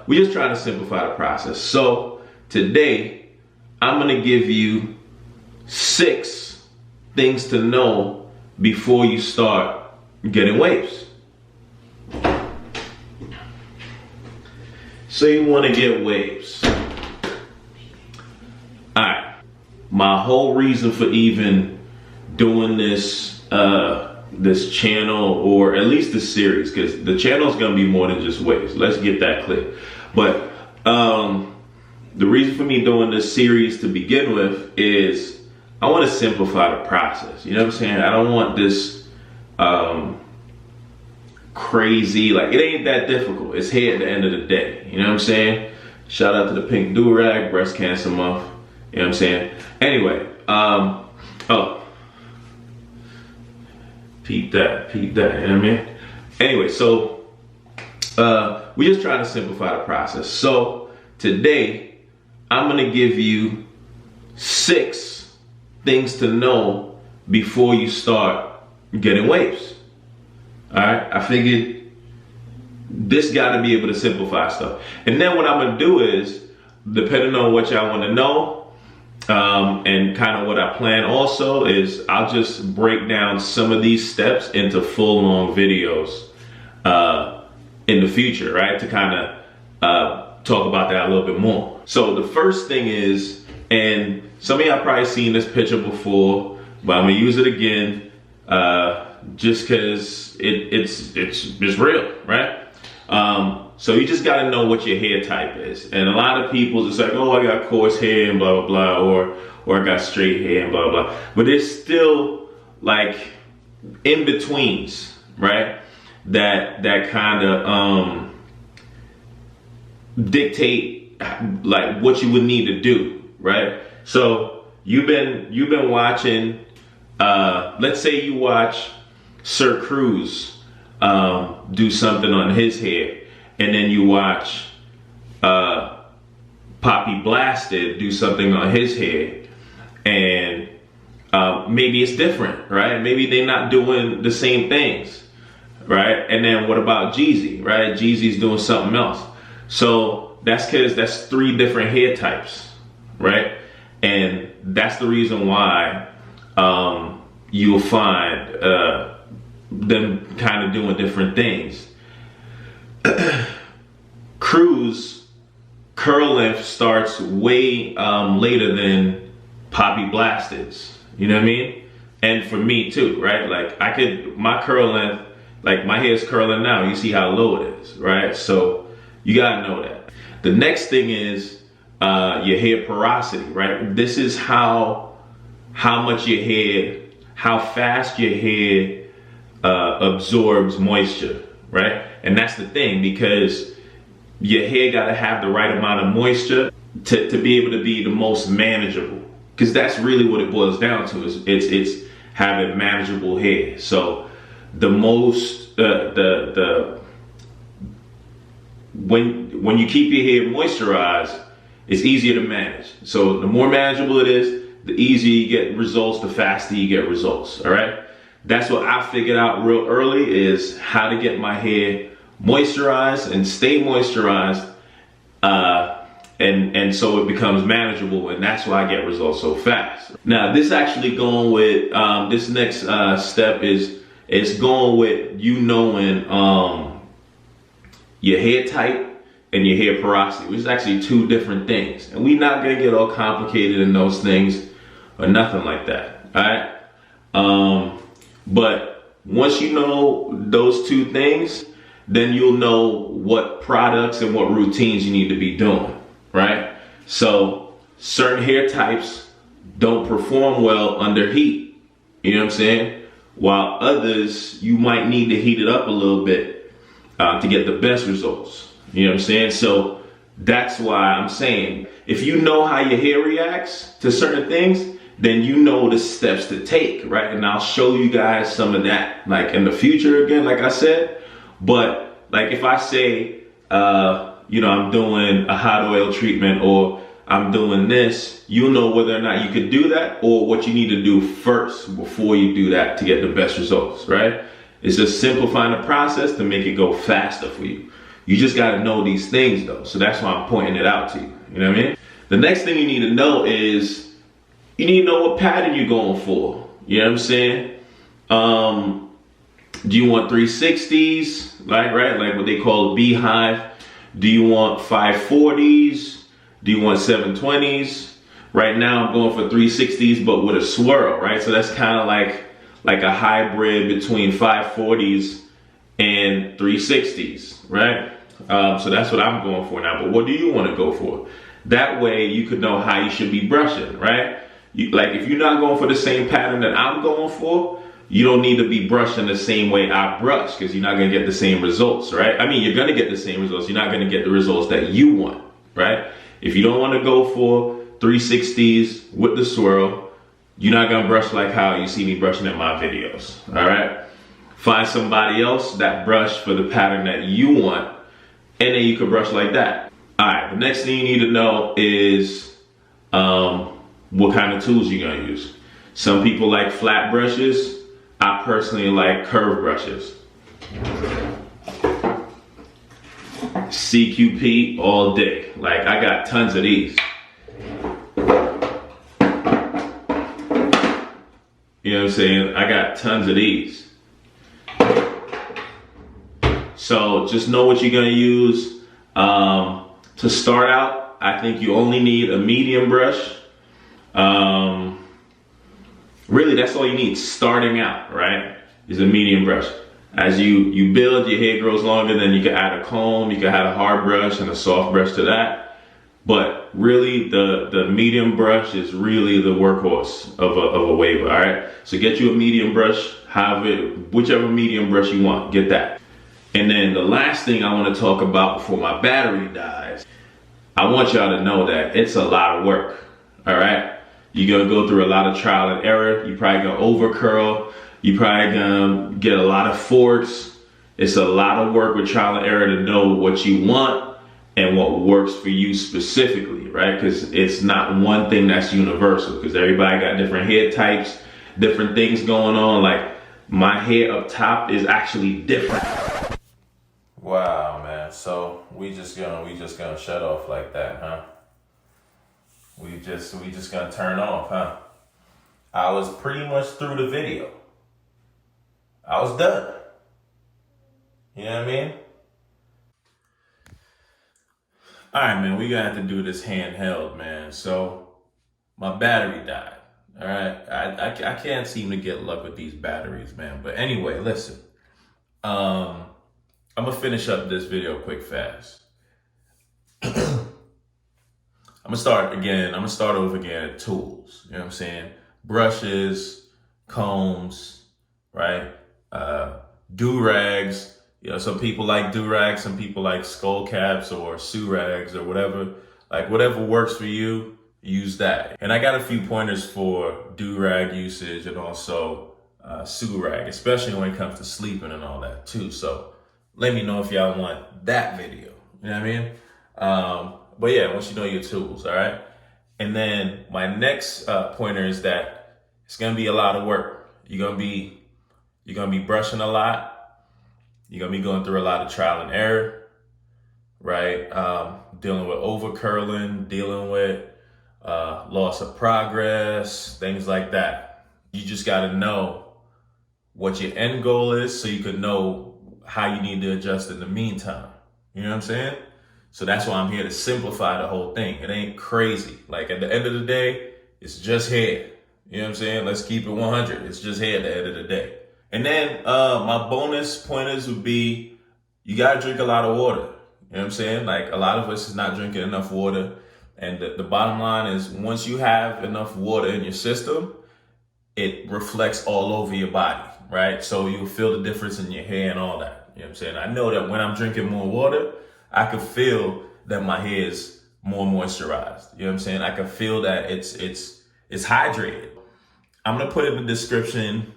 we're just trying to simplify the process. So today, I'm gonna give you 6 things to know before you start getting waves. So you wanna get waves. All right, my whole reason for even doing this this channel, or at least the series, because the channel is going to be more than just waves. Let's get that clear. But the reason for me doing this series to begin with is I want to simplify the process. You know what I'm saying? I don't want this crazy, like, it ain't that difficult. It's here at the end of the day. You know what I'm saying? Shout out to the Pink Do-Rag, Breast Cancer Month. You know what I'm saying? Anyway, peep that, you know what I mean? Anyway, so we're just trying to simplify the process. So today, I'm gonna give you 6 things to know before you start getting waves. All right, I figured this gotta be able to simplify stuff. And then what I'm gonna do is, depending on what y'all wanna know, and kind of what I plan also is I'll just break down some of these steps into full-on videos in the future, right? To kind of talk about that a little bit more. So the first thing is, and some of y'all probably seen this picture before, but I'm gonna use it again just because it's real, right? So you just gotta know what your hair type is. And a lot of people just like, oh, I got coarse hair and blah, blah, blah, or I got straight hair and blah, blah. But there's still like in-betweens, right? That kind of dictate like what you would need to do, right? So you've been watching, let's say you watch Sir Cruz do something on his hair, and then you watch Poppy Blasted do something on his hair, and maybe it's different, right? Maybe they're not doing the same things, right? And then what about Jeezy, right? Jeezy's doing something else. So that's because that's 3 different hair types, right? And that's the reason why you'll find them kind of doing different things. Cruz curl length starts way later than Poppy Blasted's, you know what I mean? And for me too, right? Like my curl length, like my hair is curling now, you see how low it is, right? So you gotta know that. The next thing is your hair porosity, right? This is how much your hair, how fast your hair absorbs moisture, right? And that's the thing, because your hair gotta have the right amount of moisture to be able to be the most manageable. Because that's really what it boils down to, is it's having manageable hair. So the most when you keep your hair moisturized, it's easier to manage. So the more manageable it is, the easier you get results, the faster you get results, all right? That's what I figured out real early, is how to get my hair moisturized and stay moisturized, and so it becomes manageable, and that's why I get results so fast. Now, this actually going with, this next step is going with you knowing your hair type and your hair porosity, which is actually 2 different things. And we're not gonna get all complicated in those things or nothing like that, all right? But once you know those 2 things, then you'll know what products and what routines you need to be doing, right? So certain hair types don't perform well under heat, you know what I'm saying? While others, you might need to heat it up a little bit to get the best results, you know what I'm saying? So that's why I'm saying, if you know how your hair reacts to certain things, then you know the steps to take, right? And I'll show you guys some of that, like in the future again, like I said. But like if I say, you know, I'm doing a hot oil treatment, or I'm doing this, you'll know whether or not you could do that, or what you need to do first before you do that to get the best results, right? It's just simplifying the process to make it go faster for you. You just got to know these things though. So that's why I'm pointing it out to you. You know what I mean? The next thing you need to know is you need to know what pattern you're going for. You know what I'm saying? Do you want 360s, like what they call a beehive? Do you want 540s? Do you want 720s? Right now I'm going for 360s, but with a swirl, right? So that's kind of like a hybrid between 540s and 360s, right? So that's what I'm going for now. But what do you want to go for? That way you could know how you should be brushing, right? Like if you're not going for the same pattern that I'm going for, you don't need to be brushing the same way I brush, because you're not going to get the same results, right? I mean, you're going to get the same results. You're not going to get the results that you want, right? If you don't want to go for 360s with the swirl, you're not going to brush like how you see me brushing in my videos, all right? Find somebody else that brush for the pattern that you want, and then you can brush like that. All right, the next thing you need to know is what kind of tools you're going to use. Some people like flat brushes. I personally like curved brushes. CQP all day. Like I got tons of these. You know what I'm saying? I got tons of these. So just know what you're gonna use. To start out, I think you only need a medium brush. Really, that's all you need starting out, right? Is a medium brush. As you build, your hair grows longer, then you can add a comb, you can add a hard brush and a soft brush to that. But really, the medium brush is really the workhorse of a waver, all right? So get you a medium brush, whichever medium brush you want, get that. And then the last thing I want to talk about before my battery dies, I want y'all to know that it's a lot of work, all right? You're gonna go through a lot of trial and error. You're probably gonna over curl. You're probably gonna get a lot of forks. It's a lot of work with trial and error to know what you want and what works for you specifically, right? Because it's not one thing that's universal, because everybody got different hair types, different things going on. Like my hair up top is actually different. Wow, man. So we just gonna shut off like that, huh? We just gonna turn off, huh? I was pretty much through the video. I was done. You know what I mean? All right, man, we gonna have to do this handheld, man. So my battery died. All right, I can't seem to get luck with these batteries, man. But anyway, listen. I'm gonna finish up this video quick, fast. I'm gonna start over again at tools. You know what I'm saying? Brushes, combs, right? Do-rags. You know, some people like do-rags, some people like skull caps or sue-rags or whatever. Like whatever works for you, use that. And I got a few pointers for do-rag usage and also sue-rag, especially when it comes to sleeping and all that too. So let me know if y'all want that video. You know what I mean? But yeah, once you know your tools, all right? And then my next pointer is that it's gonna be a lot of work. You're gonna be brushing a lot. You're gonna be going through a lot of trial and error, right? Dealing with over curling, dealing with loss of progress, things like that. You just gotta know what your end goal is so you can know how you need to adjust in the meantime. You know what I'm saying? So that's why I'm here to simplify the whole thing. It ain't crazy. Like at the end of the day, it's just hair. You know what I'm saying? Let's keep it 100. It's just hair at the end of the day. And then my bonus pointers would be, you gotta drink a lot of water. You know what I'm saying? Like a lot of us is not drinking enough water. And the bottom line is, once you have enough water in your system, it reflects all over your body, right? So you'll feel the difference in your hair and all that. You know what I'm saying? I know that when I'm drinking more water, I can feel that my hair is more moisturized. You know what I'm saying? I can feel that it's hydrated. I'm gonna put in the description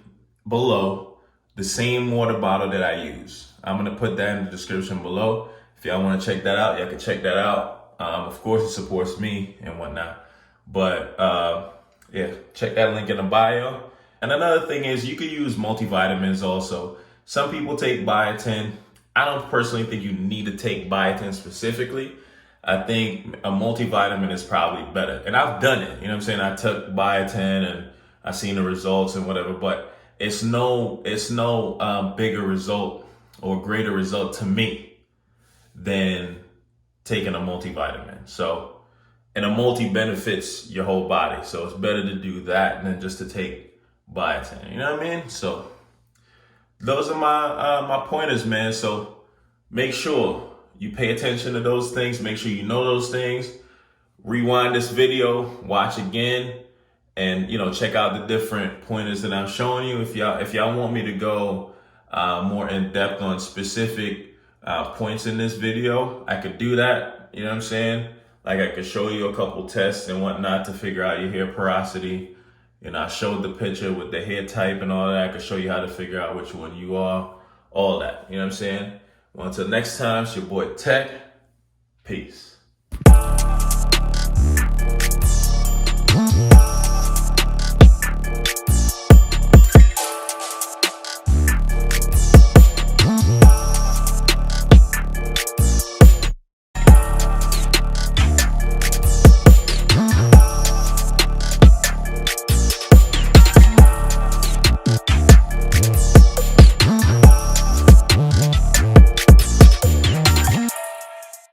below the same water bottle that I use. I'm gonna put that in the description below. If y'all wanna check that out, y'all can check that out. Of course, it supports me and whatnot. But yeah, check that link in the bio. And another thing is, you can use multivitamins also. Some people take biotin. I don't personally think you need to take biotin specifically. I think a multivitamin is probably better. And I've done it. You know what I'm saying? I took biotin and I've seen the results and whatever, but it's no bigger result or greater result to me than taking a multivitamin. So, and a multi benefits your whole body. So it's better to do that than just to take biotin. You know what I mean? So those are my pointers, man. So make sure you pay attention to those things. Make sure you know those things. Rewind this video, watch again, and check out the different pointers that I'm showing you. If y'all want me to go more in depth on specific points in this video, I could do that. You know what I'm saying? Like I could show you a couple tests and whatnot to figure out your hair porosity. I showed the picture with the hair type and all that. I could show you how to figure out which one you are, all that. You know what I'm saying? Well, until next time, it's your boy Tech. Peace.